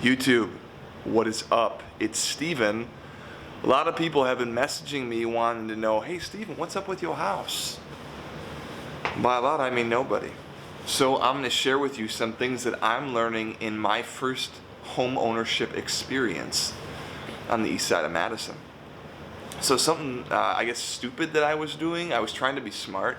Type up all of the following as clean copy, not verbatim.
YouTube, what is up? It's Steven. A lot of people have been messaging me wanting to know, hey Steven, what's up with your house? By a lot, I mean nobody. So I'm going to share with you some things that I'm learning in my first home ownership experience on the east side of Madison. So something, I guess, stupid that I was doing, I was trying to be smart.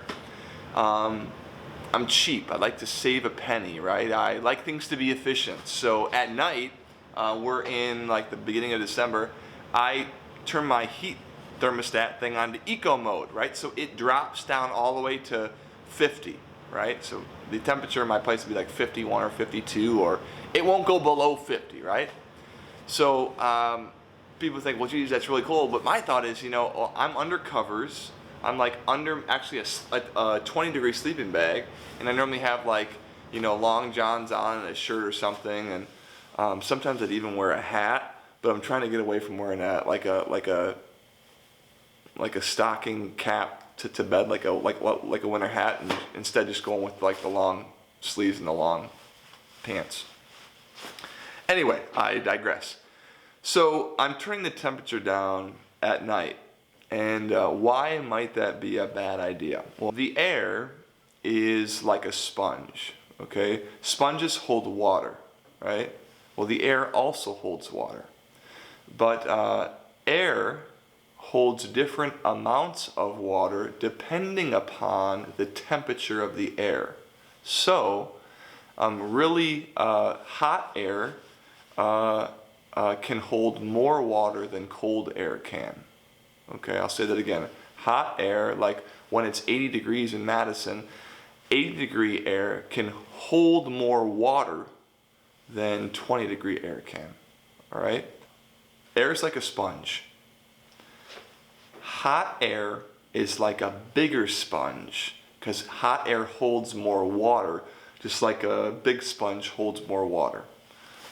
I'm cheap. I like to save a penny, right? I like things to be efficient. So at night, we're in like the beginning of December, I turn my heat thermostat thing on to eco mode, right? So it drops down all the way to 50, right? So the temperature in my place will be like 51 or 52, or it won't go below 50, right? So people think, well, geez, that's really cold. But my thought is, I'm under covers. I'm like under actually a 20-degree sleeping bag, and I normally have like, long johns on and a shirt or something, and sometimes I'd even wear a hat. But I'm trying to get away from wearing that, like a stocking cap to bed, like a winter hat, and instead just going with like the long sleeves and the long pants. Anyway, I digress. So I'm turning the temperature down at night. And why might that be a bad idea? Well, the air is like a sponge, okay? Sponges hold water, right? Well, the air also holds water. But air holds different amounts of water depending upon the temperature of the air. So, really hot air can hold more water than cold air can. Okay, I'll say that again. Hot air, like when it's 80 degrees in Madison, 80-degree air can hold more water than 20-degree air can. All right? Air is like a sponge. Hot air is like a bigger sponge because hot air holds more water, just like a big sponge holds more water.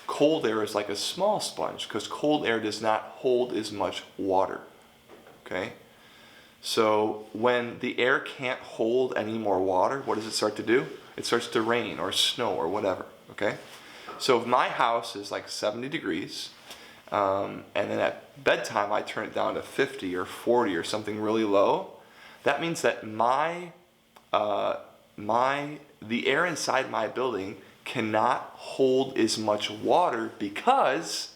Cold air is like a small sponge because cold air does not hold as much water. Okay? So when the air can't hold any more water, what does it start to do? It starts to rain or snow or whatever. Okay? So if my house is like 70 degrees, and then at bedtime I turn it down to 50 or 40 or something really low, that means that the air inside my building cannot hold as much water because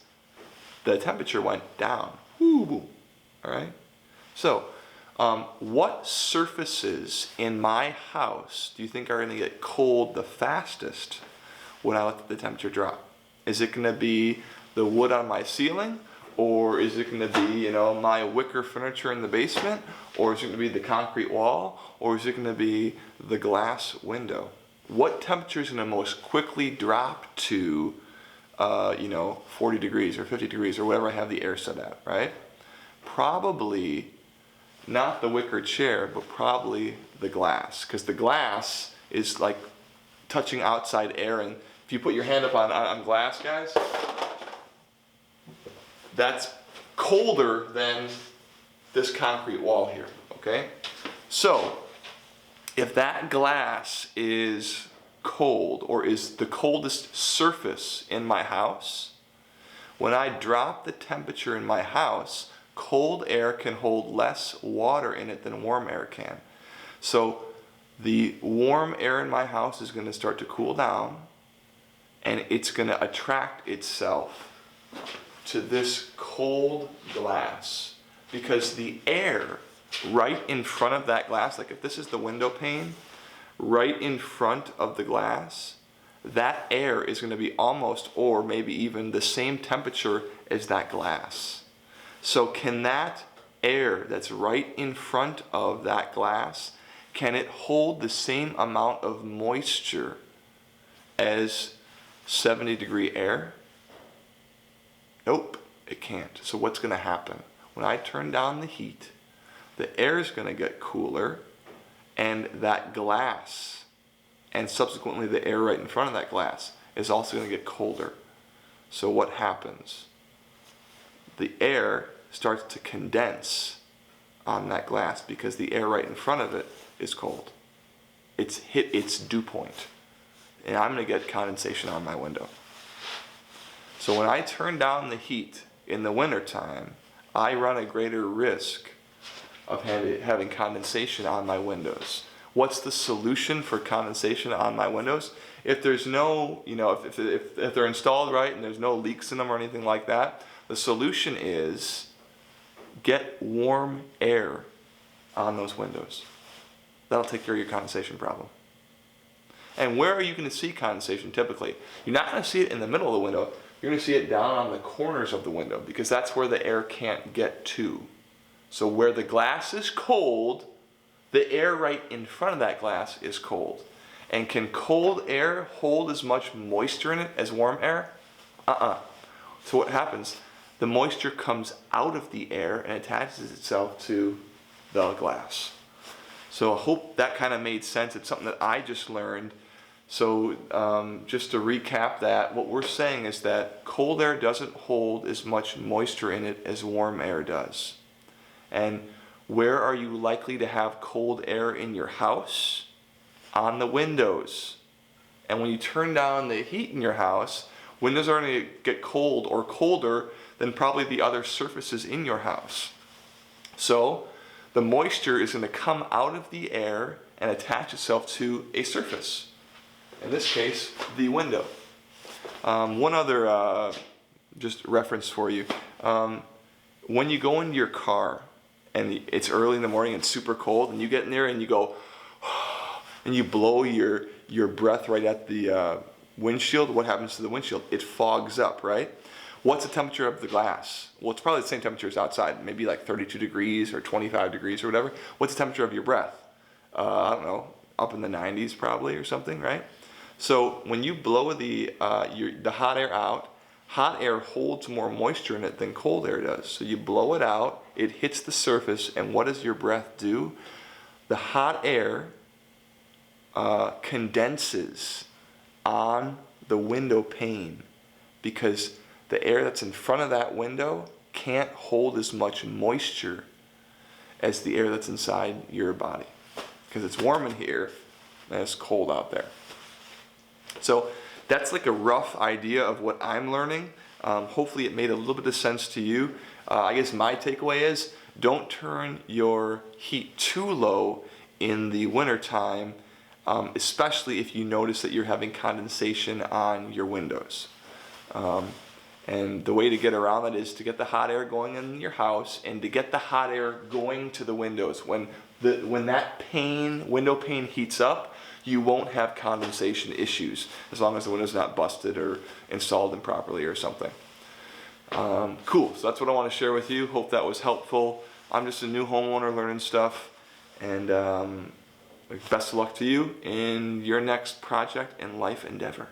the temperature went down. Woo! All right? So, what surfaces in my house do you think are going to get cold the fastest when I let the temperature drop? Is it going to be the wood on my ceiling? Or is it going to be, my wicker furniture in the basement? Or is it going to be the concrete wall? Or is it going to be the glass window? What temperature is going to most quickly drop to, 40 degrees or 50 degrees or whatever I have the air set at, right? Probably not the wicker chair, but probably the glass, because the glass is like touching outside air, and if you put your hand up on glass, guys, that's colder than this concrete wall here, okay? So if that glass is cold or is the coldest surface in my house, when I drop the temperature in my house, cold air can hold less water in it than warm air can. So the warm air in my house is going to start to cool down, and it's going to attract itself to this cold glass, because the air right in front of that glass, like if this is the window pane, right in front of the glass, that air is going to be almost, or maybe even the same temperature as that glass. So can that air that's right in front of that glass, can it hold the same amount of moisture as 70-degree air? Nope, it can't. So what's going to happen? When I turn down the heat, the air is going to get cooler, and that glass, and subsequently the air right in front of that glass, is also going to get colder. So what happens? The air starts to condense on that glass because the air right in front of it is cold. It's hit its dew point, and I'm going to get condensation on my window. So when I turn down the heat in the wintertime, I run a greater risk of having condensation on my windows. What's the solution for condensation on my windows? If there's no, if they're installed right and there's no leaks in them or anything like that, the solution is get warm air on those windows. That'll take care of your condensation problem. And where are you going to see condensation typically? You're not going to see it in the middle of the window. You're going to see it down on the corners of the window because that's where the air can't get to. So where the glass is cold, the air right in front of that glass is cold. And can cold air hold as much moisture in it as warm air? So what happens? The moisture comes out of the air and attaches itself to the glass. So I hope that kind of made sense. It's something that I just learned. So just to recap that, what we're saying is that cold air doesn't hold as much moisture in it as warm air does. And where are you likely to have cold air in your house? On the windows. And when you turn down the heat in your house, windows are going to get cold or colder than probably the other surfaces in your house. So the moisture is going to come out of the air and attach itself to a surface. In this case, the window. One other just reference for you. When you go into your car and it's early in the morning and super cold and you get in there and you go and you blow your breath right at the windshield, what happens to the windshield? It fogs up, right? What's the temperature of the glass? Well, it's probably the same temperature as outside, maybe like 32 degrees or 25 degrees or whatever. What's the temperature of your breath? I don't know, up in the 90s probably or something, right? So when you blow the hot air out, hot air holds more moisture in it than cold air does. So you blow it out, it hits the surface, and what does your breath do? The hot air condenses on the window pane because the air that's in front of that window can't hold as much moisture as the air that's inside your body because it's warm in here and it's cold out there. So that's like a rough idea of what I'm learning. Hopefully it made a little bit of sense to you. I guess my takeaway is don't turn your heat too low in the wintertime, especially if you notice that you're having condensation on your windows. And the way to get around that is to get the hot air going in your house and to get the hot air going to the windows. When that window pane heats up, you won't have condensation issues as long as the window's not busted or installed improperly or something. Cool, so that's what I want to share with you. Hope that was helpful. I'm just a new homeowner learning stuff, and best of luck to you in your next project and life endeavor.